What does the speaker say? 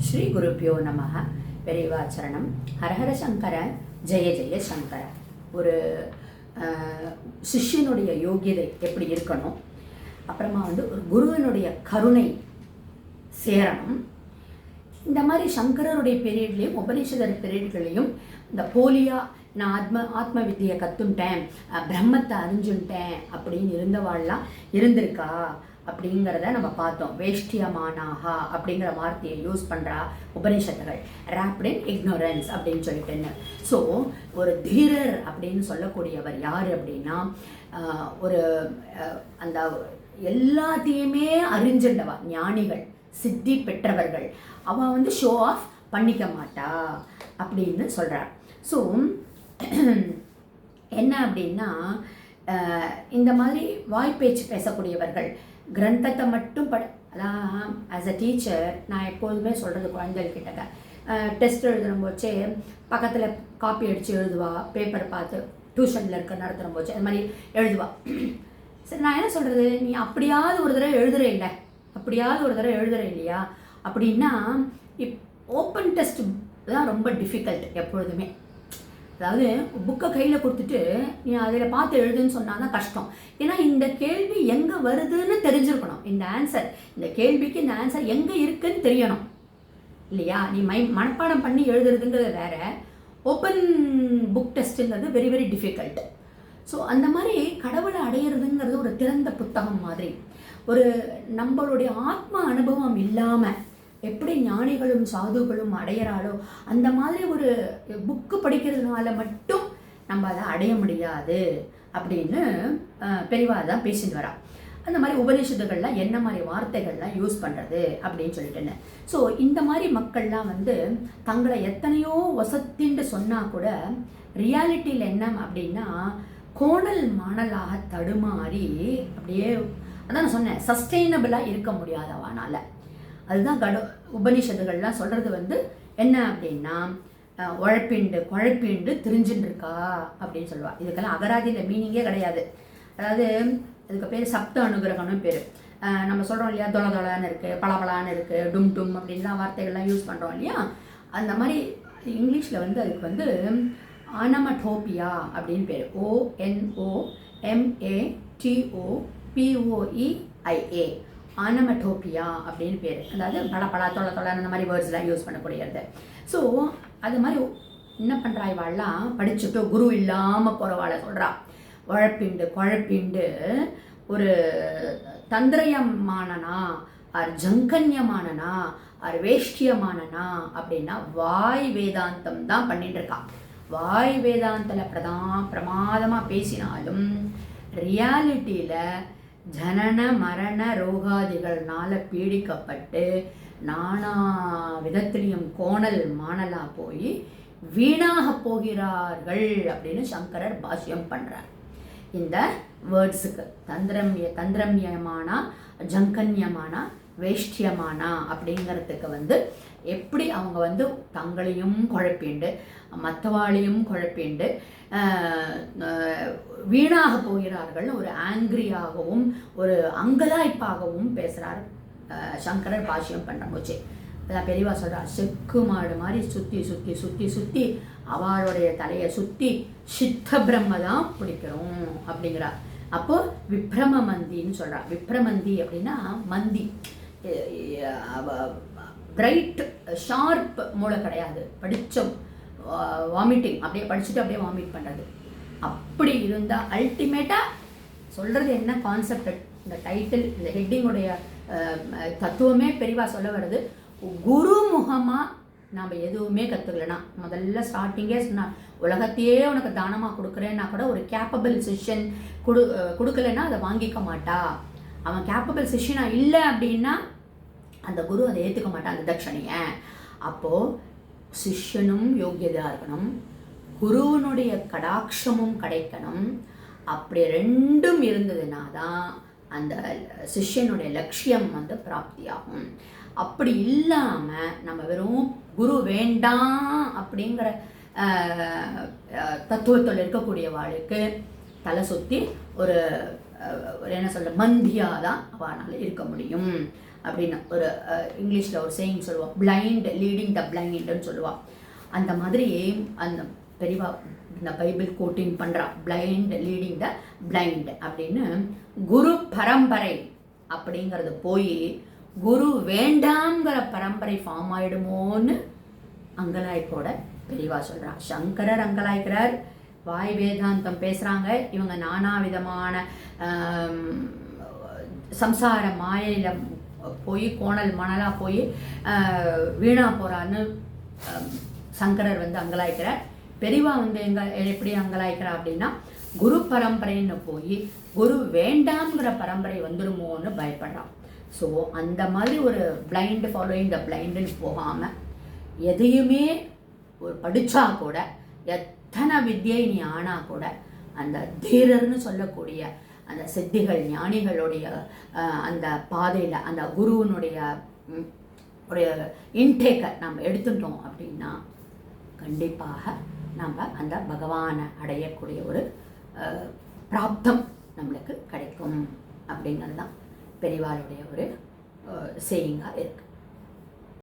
ஸ்ரீ குருப்பியோ நமக. பெரியவாச்சரணம். ஹரஹர சங்கர, ஜெய ஜெய சங்கர. ஒரு சிஷ்யனுடைய யோகியதை எப்படி இருக்கணும், அப்புறமா ஒரு குருவினுடைய கருணை சேரணும். இந்த மாதிரி சங்கரருடைய பீரியட்லேயும் உபநிஷதர் பீரியட்களையும் இந்த போலியா நான் ஆத்ம வித்தியை கற்றுன்ட்டேன், பிரம்மத்தை அறிஞ்சுன்ட்டேன் அப்படின்னு இருந்தவாள்லாம் இருந்திருக்கா அப்படிங்கிறத நம்ம பார்த்தோம். வேஷ்டியமானாகா அப்படிங்கிற வார்த்தையை யூஸ் பண்ணுறா உபநிஷத்துகள், ராப்ட் இன் இக்னோரன்ஸ் அப்படின்னு சொல்லிட்டுன்னு. ஸோ ஒரு தீரர் அப்படின்னு சொல்லக்கூடியவர் யார் அப்படின்னா, ஒரு அந்த எல்லாத்தையுமே அறிஞ்சின்றவா, ஞானிகள், சித்தி பெற்றவர்கள். அவள் ஷோ ஆஃப் பண்ணிக்க மாட்டா அப்படின்னு சொல்கிறார். ஸோ என்ன அப்படின்னா, இந்த மாதிரி வாய்ப்பேச்சு பேசக்கூடியவர்கள் கிரந்தத்தை மட்டும் அதான் ஆஸ் அ டீச்சர் நான் எப்போதுமே சொல்கிறது குழந்தைகிட்ட, டெஸ்ட் எழுதுன போச்சே பக்கத்தில் காப்பி அடித்து எழுதுவா, பேப்பர் பார்த்து டியூஷனில் இருக்க நடத்துகிற போச்சு அது மாதிரி எழுதுவா. சரி, நான் என்ன சொல்கிறது, நீ அப்படியாவது ஒரு தடவை எழுதுகிற இல்லையா அப்படின்னா, ஓப்பன் டெஸ்ட் தான் ரொம்ப டிஃபிகல்ட் எப்பொழுதுமே. அதாவது புக்கை கையில் கொடுத்துட்டு நீ அதில் பார்த்து எழுதுன்னு சொன்னால் தான் கஷ்டம். ஏன்னா இந்த கேள்வி எங்கே வருதுன்னு தெரிஞ்சிருக்கணும். இந்த கேள்விக்கு இந்த ஆன்சர் எங்கே இருக்குன்னு தெரியணும் இல்லையா? நீ மனப்பாடம் பண்ணி எழுதுறதுங்கிறது வேற, ஓப்பன் புக் டெஸ்ட்டுங்கிறது வெரி வெரி டிஃபிகல்ட். ஸோ அந்த மாதிரி கடவுளை அடையிறதுங்கிறது ஒரு திறந்த புத்தகம் மாதிரி. ஒரு நம்மளுடைய ஆத்ம அனுபவம் இல்லாமல் எப்படி ஞானிகளும் சாதுகளும் அடையிறாளோ அந்த மாதிரி ஒரு புக்கு படிக்கிறதுனால மட்டும் நம்ம அதை அடைய முடியாது அப்படின்னு பெரியவா தான் பேசிட்டு வரா. அந்த மாதிரி உபநிஷத்துகள்லாம் என்ன மாதிரி வார்த்தைகள்லாம் யூஸ் பண்ணுறது அப்படின்னு சொல்லிட்டுன்னு. ஸோ இந்த மாதிரி மக்கள்லாம் தங்களை எத்தனையோ வசத்தின்னு சொன்னால் கூட ரியாலிட்டியில் என்ன அப்படின்னா, கோணல் மாணலாக தடுமாறி அப்படியே, அதான் நான் சொன்னேன், சஸ்டெயினபிளாக இருக்க முடியாதவானால. அதுதான் உபநிஷத்துகள்லாம் சொல்கிறது என்ன அப்படின்னா, குழப்பிண்டு திரிஞ்சுட்டு இருக்கா அப்படின்னு சொல்லுவாள். இதுக்கெல்லாம் அகராதியில் மீனிங்கே கிடையாது. அதாவது அதுக்கு பேர் சப்த அனுகிரகம்னு பேர். நம்ம சொல்கிறோம் இல்லையா, தொளதொளான்னு இருக்குது, பளபளான்னு இருக்குது, டும் டும் அப்படின்லாம் வார்த்தைகள்லாம் யூஸ் பண்ணுறோம் இல்லையா. அந்த மாதிரி இங்கிலீஷில் அதுக்கு ஆனமடோபியா அப்படின்னு பேர். ONOMATOPOEIA, ஆனமடோபியா அப்படின்னு பேர். அதாவது பளபளா தொள அந்த மாதிரி வேர்ட்ஸ்லாம் யூஸ் பண்ணக்கூடியது. ஸோ அது மாதிரி என்ன பண்ணுறா இவாள்லாம் படிச்சுட்டு குரு இல்லாமல் போகிறவாளை சொல்கிறா. குழப்பிண்டு ஒரு தந்திரயமானனா ஆர் ஜங்கன்யமானனா ஆர் வேஷ்டியமானனா அப்படின்னா வாய் வேதாந்தம் தான் பண்ணிட்டு இருக்கா. வாய் வேதாந்தத்தில் பிரமாதமாக பேசினாலும் ரியாலிட்டியில் ஜனன மரண ரோகாதிகள்னால பீடிக்கப்பட்டு நானா விதத்திலையும் கோணல் மாணலா போய் வீணாக போகிறார்கள் அப்படின்னு சங்கரர் பாஷ்யம் பண்ணுறார். இந்த வேர்ட்ஸுக்கு தந்திரம்யமானா, ஜங்கன்யமானா, வேஷ்டியமானா அப்படிங்கிறதுக்கு எப்படி அவங்க தங்களையும் குழப்பிண்டு மற்றவாளையும் குழப்பிண்டு வீணாக போகிறார்கள் ஒரு ஆங்கிரியாகவும் ஒரு அங்கலாய்ப்பாகவும் பேசுகிறார் சங்கரர் பாஷ்யம் பண்ண போச்சு. அதான் பெரியவா சொல்கிறார், செக்கு மாடு மாதிரி சுற்றி சுற்றி சுற்றி சுற்றி அவளுடைய தலையை சுற்றி சித்த பிரம்ம தான் பிடிக்கிறோம் அப்படிங்கிறா. அப்போது விப்ரம மந்தின்னு சொல்கிறா. விப்ரமந்தி அப்படின்னா மந்தி, பிரைட் ஷார்ப் மூளை கிடையாது, படித்தோம் வாமிட்டிங், அப்படியே படிச்சுட்டு அப்படியே வாமிட் பண்ணுறது. அப்படி இருந்தால் அல்டிமேட்டாக சொல்கிறது என்ன கான்செப்ட், இந்த டைட்டில், இந்த ஹெட்டிங்குடைய தத்துவமே பெரியவா சொல்ல வருது. குரு முகமாக நாம் எதுவுமே கற்றுக்கலனா, முதல்ல ஸ்டார்டிங்கே சொன்னால் உலகத்தையே உனக்கு தானமாக கொடுக்குறேன்னா கூட ஒரு கேப்பபிள் சிஷ்யன் கொடுக்கலன்னா அதை வாங்கிக்க மாட்டா. அவன் கேப்பபிள் சிஷ்யனாக இல்லை அப்படின்னா அந்த குரு அதை ஏற்றுக்க மாட்டான், அந்த தட்சணையை. அப்போது சிஷ்யனும் யோகியதாக இருக்கணும், குருவனுடைய கடாட்சமும் கிடைக்கணும். அப்படி ரெண்டும் இருந்ததுன்னா தான் அந்த சிஷ்யனுடைய லட்சியம் பிராப்தியாகும். அப்படி இல்லாமல் நம்ம வெறும் குரு வேண்டாம் அப்படிங்கிற தத்துவத்தில் இருக்கக்கூடிய வாழ்க்கை தலை சுற்றி ஒரு என்ன சொல்ல மந்தியாக தான் அவனால் இருக்க முடியும். அப்படின்னு ஒரு இங்கிலீஷில் ஒரு சேயிங் சொல்லுவாள், பிளைண்ட் லீடிங் த பிளைண்டுன்னு சொல்லுவாள். அந்த மாதிரி அந்த பெரியவா இந்த பைபிள் கோட்டிங் பண்ணுறா, பிளைண்ட் லீடிங் த பிளைண்ட் அப்படின்னு. குரு பரம்பரை அப்படிங்கிறது போய் குரு வேண்டாங்கிற பரம்பரை ஃபார்ம் ஆகிடுமோன்னு அங்கலாய்ப்போட பெரியவா சொல்கிறா. சங்கரர் அங்கலாய்க்கிறார், வாய் வேதாந்தம் பேசுகிறாங்க, இவங்க நானா விதமான சம்சார மாயையில் போய் கோணல் மணலாக போய் வீணா போகிறான்னு சங்கரர் வந்து அங்கலாய்க்கிறார். பெரியவா வந்து எப்படி அங்கலாய்க்கிறா அப்படின்னா, குரு பரம்பரைன்னு போய் குரு வேண்டாம்ங்கிற பரம்பரை வந்துடுமோன்னு பயப்படுறான். ஸோ அந்த மாதிரி ஒரு பிளைண்ட் ஃபாலோயிங் த பிளைண்டுன்னு போகாமல் எதையுமே ஒரு படித்தா கூட எத்தனை வித்தியை நீ ஆனால் கூட அந்த தீரர்னு சொல்லக்கூடிய அந்த சித்திகள் ஞானிகளுடைய அந்த பாதையில் அந்த குருவனுடைய ஒரு இன்டேக்கை நம்ம எடுத்துட்டோம் அப்படின்னா கண்டிப்பாக நம்ம அந்த பகவானை அடையக்கூடிய ஒரு பிராப்தம் நம்மளுக்கு கிடைக்கும் அப்படிங்கிறது தான் பெரியவாளுடைய ஒரு சேயிங்காக இருக்குது.